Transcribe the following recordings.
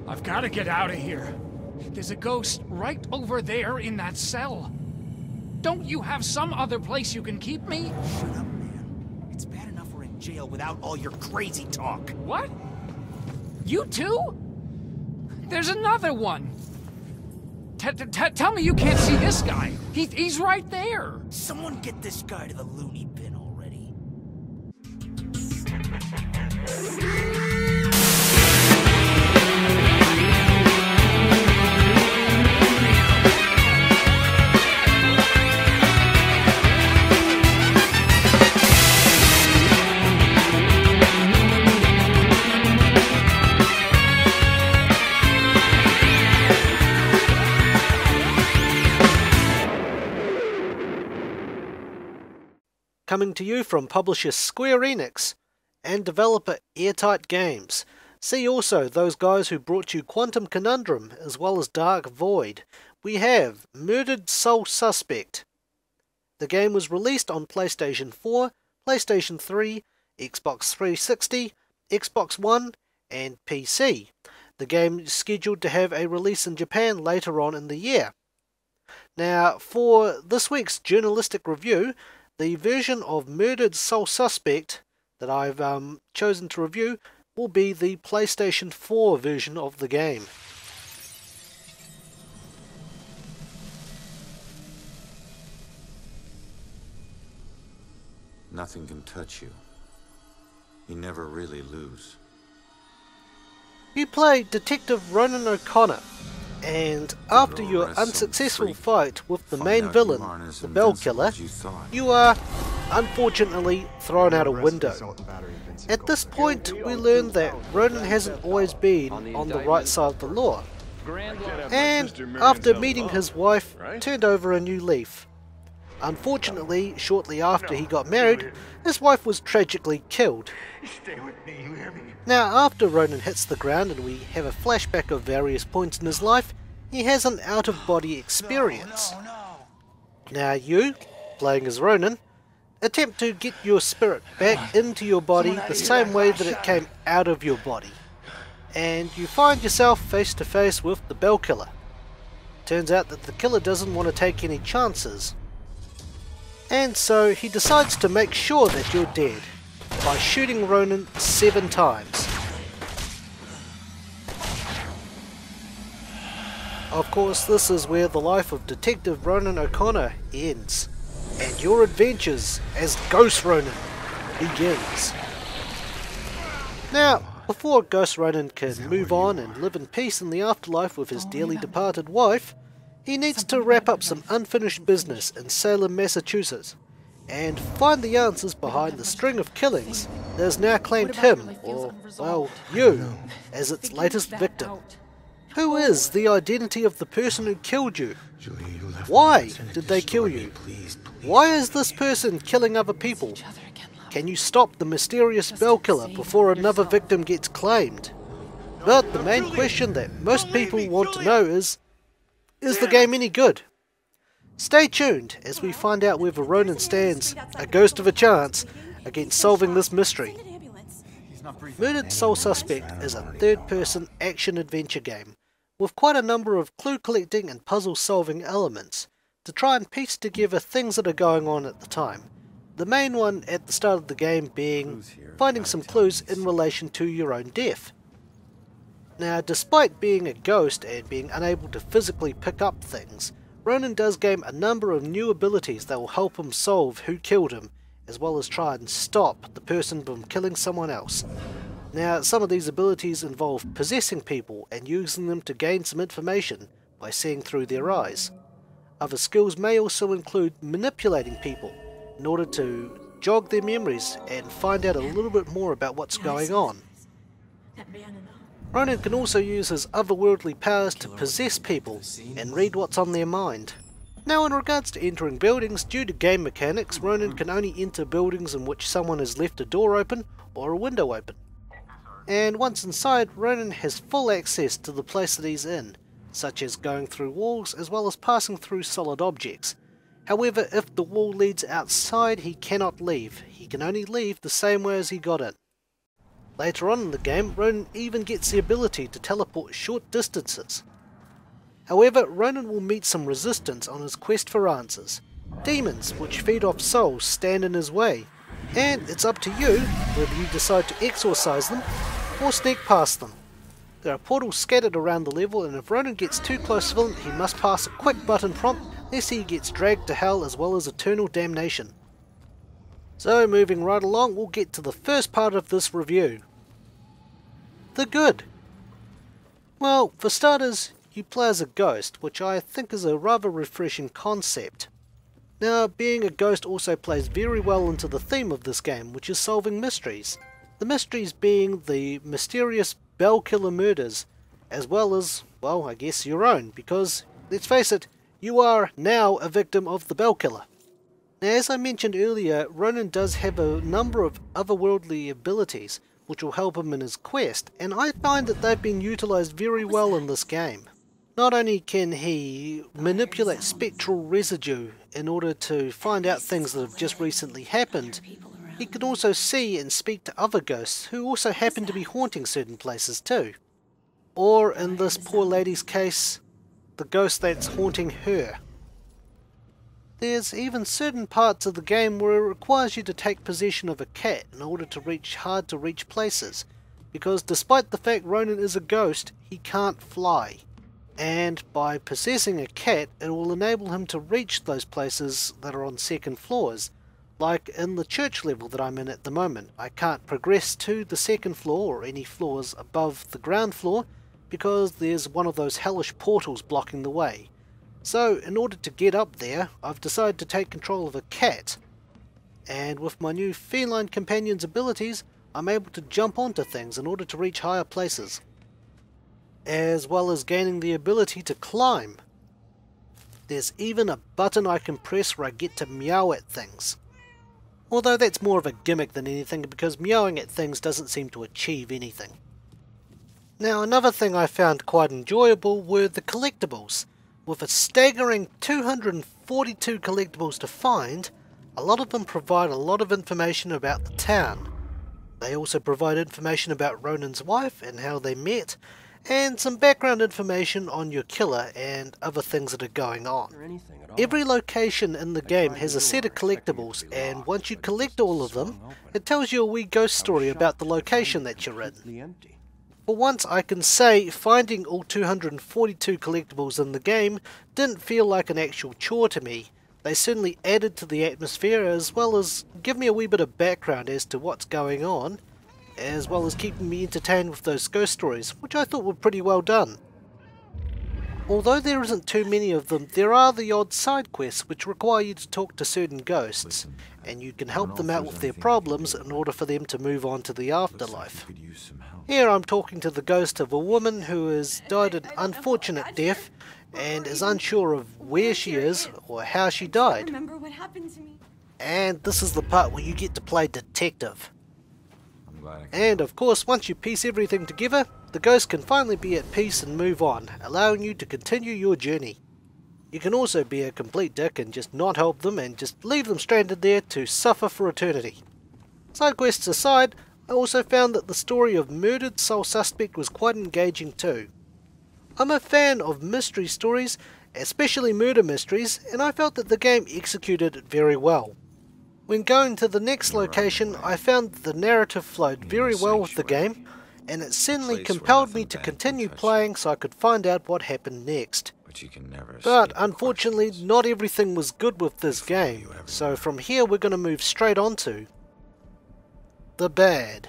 I've got to get out of here. There's a ghost right over there in that cell. Don't you have some other place you can keep me? Shut up, man. It's bad enough we're in jail without all your crazy talk. What? You too? There's another one. Tell me you can't see this guy. He's right there. Someone get this guy to the loony bin already. Coming to you from publisher Square Enix and developer Airtight Games. See also those guys who brought you Quantum Conundrum as well as Dark Void. We have Murdered Soul Suspect. The game was released on PlayStation 4, PlayStation 3, Xbox 360, Xbox One and PC. The game is scheduled to have a release in Japan later on in the year. Now for this week's journalistic review, the version of Murdered Soul Suspect that I've chosen to review will be the PlayStation 4 version of the game. Nothing can touch you. You never really lose. You play Detective Ronan O'Connor, and after your unsuccessful fight with the main villain, the Bell Killer, you are unfortunately thrown out a window. At this point, we learn that Ronan hasn't always been on the right side of the law, and after meeting his wife, turned over a new leaf. Unfortunately, shortly after he got married, his wife was tragically killed. Now, after Ronan hits the ground and we have a flashback of various points in his life, he has an out-of-body experience. Now you, playing as Ronan, attempt to get your spirit back into your body the same way that it came out of your body. And you find yourself face to face with the Bell Killer. Turns out that the killer doesn't want to take any chances. And so he decides to make sure that you're dead by shooting Ronan 7 times. Of course, this is where the life of Detective Ronan O'Connor ends, and your adventures as Ghost Ronan begins. Now, before Ghost Ronan can move on and live in peace in the afterlife with his dearly departed wife, he needs to wrap up some unfinished business in Salem, Massachusetts, and find the answers behind the string of killings that has now claimed him, or, well, you, as its latest victim. Who is the identity of the person who killed you? Why did they kill you? Why is this person killing other people? Can you stop the mysterious Bell Killer before another victim gets claimed? But the main question that most people want to know is the game any good? Stay tuned as we find out whether Ronan stands a ghost of a chance against solving this mystery. Murdered Soul Suspect is a third-person action-adventure game with quite a number of clue-collecting and puzzle-solving elements to try and piece together things that are going on at the time. The main one at the start of the game being finding some clues in relation to your own death. Now, despite being a ghost and being unable to physically pick up things, Ronan does gain a number of new abilities that will help him solve who killed him, as well as try and stop the person from killing someone else. Now, some of these abilities involve possessing people and using them to gain some information by seeing through their eyes. Other skills may also include manipulating people in order to jog their memories and find out a little bit more about what's going on. Ronan can also use his otherworldly powers to possess people and read what's on their mind. Now, in regards to entering buildings, due to game mechanics, Ronan can only enter buildings in which someone has left a door open or a window open. And once inside, Ronan has full access to the place that he's in, such as going through walls as well as passing through solid objects. However, if the wall leads outside, he cannot leave. He can only leave the same way as he got in. Later on in the game, Ronan even gets the ability to teleport short distances. However, Ronan will meet some resistance on his quest for answers. Demons, which feed off souls, stand in his way, and it's up to you whether you decide to exorcise them or sneak past them. There are portals scattered around the level, and if Ronan gets too close to them, he must pass a quick button prompt lest he gets dragged to hell as well as eternal damnation. So moving right along, we'll get to the first part of this review. The good. Well, for starters, you play as a ghost, which I think is a rather refreshing concept. Now, being a ghost also plays very well into the theme of this game, which is solving mysteries. The mysteries being the mysterious Bell Killer murders, as well as, well, I guess your own, because, let's face it, you are now a victim of the Bell Killer. Now, as I mentioned earlier, Ronan does have a number of otherworldly abilities, which will help him in his quest, and I find that they've been utilised very well in this game. Not only can he manipulate spectral residue in order to find out things that have just recently happened, he can also see and speak to other ghosts who also happen to be haunting certain places too. Or, in this poor lady's case, the ghost that's haunting her. There's even certain parts of the game where it requires you to take possession of a cat in order to reach hard to reach places, because despite the fact Ronan is a ghost, he can't fly. And by possessing a cat, it will enable him to reach those places that are on second floors. Like in the church level that I'm in at the moment, I can't progress to the second floor or any floors above the ground floor because there's one of those hellish portals blocking the way. So in order to get up there, I've decided to take control of a cat. And with my new feline companion's abilities, I'm able to jump onto things in order to reach higher places, as well as gaining the ability to climb. There's even a button I can press where I get to meow at things. Although that's more of a gimmick than anything, because meowing at things doesn't seem to achieve anything. Now, another thing I found quite enjoyable were the collectibles. With a staggering 242 collectibles to find, a lot of them provide a lot of information about the town. They also provide information about Ronan's wife and how they met, and some background information on your killer and other things that are going on. Every location in the game has a set of collectibles, and once you collect all of them, it tells you a wee ghost story about the location that you're in. For once, I can say finding all 242 collectibles in the game didn't feel like an actual chore to me. They certainly added to the atmosphere, as well as give me a wee bit of background as to what's going on, as well as keeping me entertained with those ghost stories, which I thought were pretty well done. Although there isn't too many of them, there are the odd side quests which require you to talk to certain ghosts, and you can help them out with their problems in order for them to move on to the afterlife. Here I'm talking to the ghost of a woman who has died an unfortunate death and is unsure of where she is or how she died. And this is the part where you get to play detective. And of course, once you piece everything together, the ghost can finally be at peace and move on, allowing you to continue your journey. You can also be a complete dick and just not help them and just leave them stranded there to suffer for eternity. Side quests aside, I also found that the story of Murdered Sole Suspect was quite engaging too. I'm a fan of mystery stories, especially murder mysteries, and I felt that the game executed it very well. When going to the next location, I found that the narrative flowed very well with the game, and it certainly compelled me to continue playing so I could find out what happened next. But unfortunately, not everything was good with this game, so from here we're going to move straight on to the bad.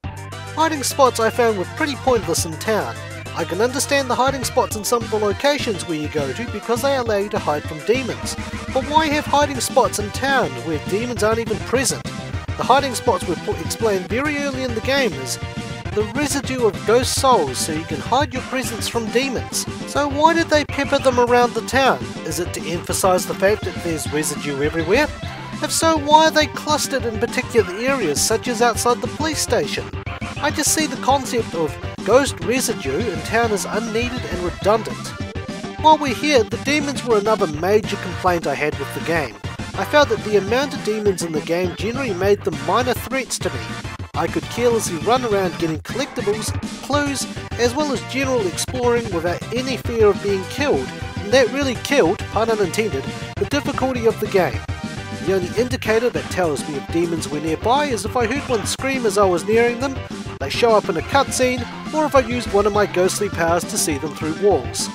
Hiding spots I found were pretty pointless in town. I can understand the hiding spots in some of the locations where you go to because they allow you to hide from demons. But why have hiding spots in town where demons aren't even present? The hiding spots were explained very early in the game as the residue of ghost souls so you can hide your presence from demons. So why did they pepper them around the town? Is it to emphasize the fact that there's residue everywhere? If so, why are they clustered in particular areas such as outside the police station? I just see the concept of ghost residue in town as unneeded and redundant. While we're here, the demons were another major complaint I had with the game. I felt that the amount of demons in the game generally made them minor threats to me. I could carelessly run around getting collectibles, clues, as well as general exploring without any fear of being killed, and that really killed, pun unintended, the difficulty of the game. The only indicator that tells me if demons were nearby is if I heard one scream as I was nearing them, they show up in a cutscene, or if I used one of my ghostly powers to see them through walls.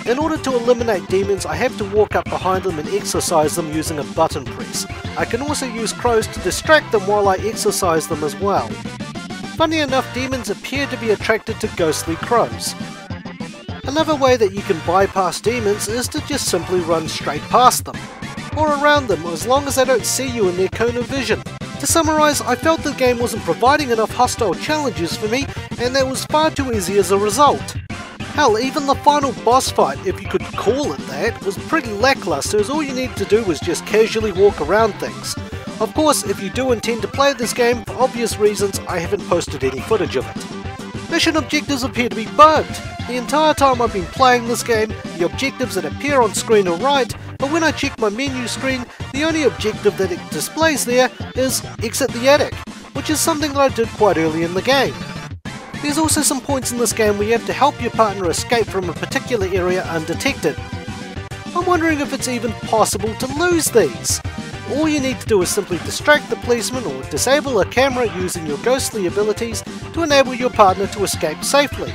In order to eliminate demons, I have to walk up behind them and exorcise them using a button press. I can also use crows to distract them while I exorcise them as well. Funny enough, demons appear to be attracted to ghostly crows. Another way that you can bypass demons is to just simply run straight past them, or around them as long as they don't see you in their cone of vision. To summarise, I felt the game wasn't providing enough hostile challenges for me, and that was far too easy as a result. Hell, even the final boss fight, if you could call it that, was pretty lackluster, as all you needed to do was just casually walk around things. Of course, if you do intend to play this game, for obvious reasons, I haven't posted any footage of it. Mission objectives appear to be bugged. The entire time I've been playing this game, the objectives that appear on screen are right, but when I check my menu screen, the only objective that it displays there is exit the attic, which is something that I did quite early in the game. There's also some points in this game where you have to help your partner escape from a particular area undetected. I'm wondering if it's even possible to lose these. All you need to do is simply distract the policeman or disable a camera using your ghostly abilities to enable your partner to escape safely.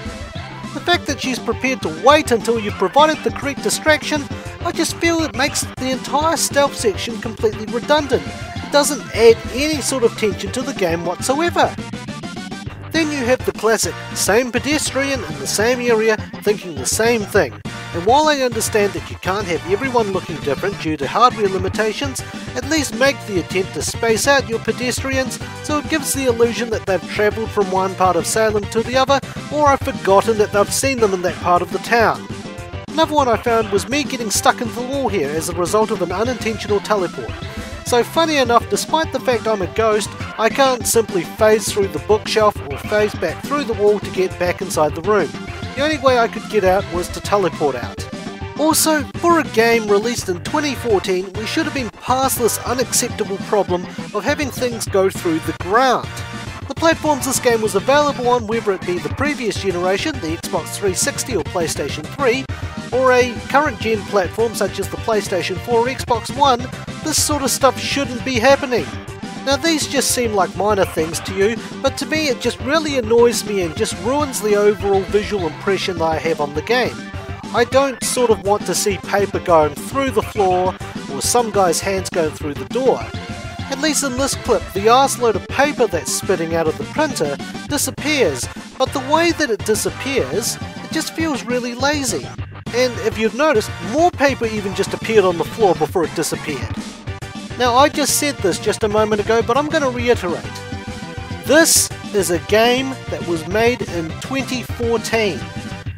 The fact that she's prepared to wait until you've provided the correct distraction, I just feel it makes the entire stealth section completely redundant. It doesn't add any sort of tension to the game whatsoever. Then you have the classic, same pedestrian in the same area thinking the same thing. And while I understand that you can't have everyone looking different due to hardware limitations, at least make the attempt to space out your pedestrians so it gives the illusion that they've travelled from one part of Salem to the other, or I've forgotten that they've seen them in that part of the town. Another one I found was me getting stuck into the wall here as a result of an unintentional teleport. So funny enough, despite the fact I'm a ghost, I can't simply phase through the bookshelf or phase back through the wall to get back inside the room. The only way I could get out was to teleport out. Also, for a game released in 2014, we should have been past this unacceptable problem of having things go through the ground. The platforms this game was available on, whether it be the previous generation, the Xbox 360 or PlayStation 3, or a current gen platform such as the PlayStation 4 or Xbox One, this sort of stuff shouldn't be happening. Now these just seem like minor things to you, but to me it just really annoys me and just ruins the overall visual impression that I have on the game. I don't sort of want to see paper going through the floor or some guy's hands going through the door. At least in this clip, the arseload of paper that's spitting out of the printer disappears, but the way that it disappears, it just feels really lazy. And if you've noticed, more paper even just appeared on the floor before it disappeared. Now I just said this just a moment ago, but I'm going to reiterate. This is a game that was made in 2014.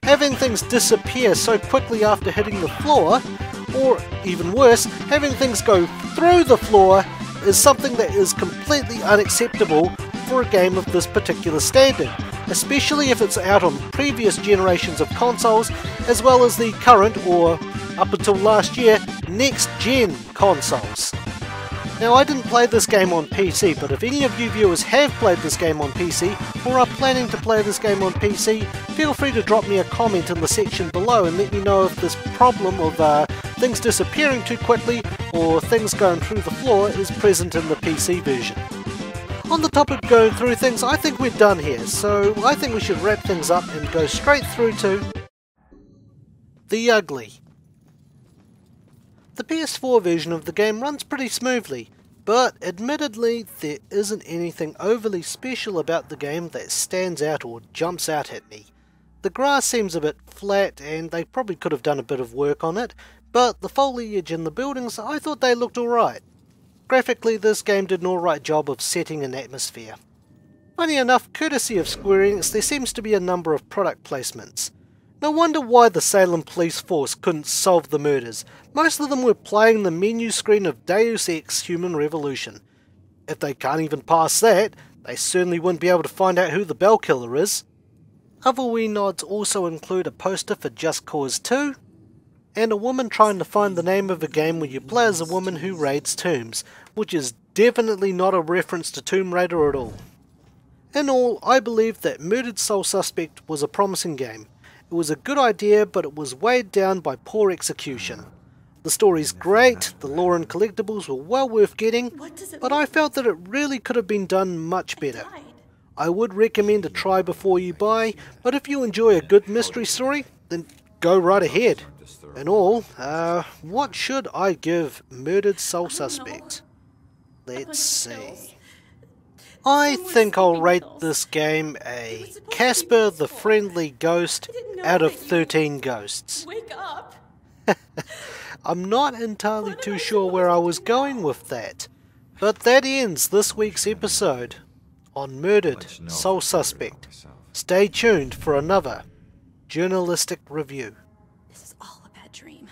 Having things disappear so quickly after hitting the floor, or even worse, having things go through the floor, is something that is completely unacceptable for a game of this particular standard, especially if it's out on previous generations of consoles, as well as the current, or up until last year, next-gen consoles. Now I didn't play this game on PC, but if any of you viewers have played this game on PC, or are planning to play this game on PC, feel free to drop me a comment in the section below and let me know if this problem of things disappearing too quickly, or things going through the floor is present in the PC version. On the topic of going through things, I think we're done here, so I think we should wrap things up and go straight through to the ugly. The PS4 version of the game runs pretty smoothly, but admittedly there isn't anything overly special about the game that stands out or jumps out at me. The grass seems a bit flat and they probably could have done a bit of work on it, but the foliage in the buildings, I thought they looked alright. Graphically, this game did an alright job of setting an atmosphere. Funny enough, courtesy of Square Enix, there seems to be a number of product placements. No wonder why the Salem police force couldn't solve the murders. Most of them were playing the menu screen of Deus Ex Human Revolution. If they can't even pass that, they certainly wouldn't be able to find out who the bell killer is. Other wee nods also include a poster for Just Cause 2, and a woman trying to find the name of a game where you play as a woman who raids tombs, which is definitely not a reference to Tomb Raider at all. In all, I believe that Murdered Soul Suspect was a promising game. It was a good idea, but it was weighed down by poor execution. The story's great, the lore and collectibles were well worth getting, but I felt that it really could have been done much better. I would recommend a try before you buy, but if you enjoy a good mystery story, then go right ahead. In all, what should I give Murdered Soul Suspect? Let's see. I think I'll rate this game a Casper the Friendly Ghost out of 13 ghosts. Wake up! I'm not entirely too sure where I was going with that, but that ends this week's episode on Murdered Soul Suspect. Stay tuned for another journalistic review. This is all a bad dream.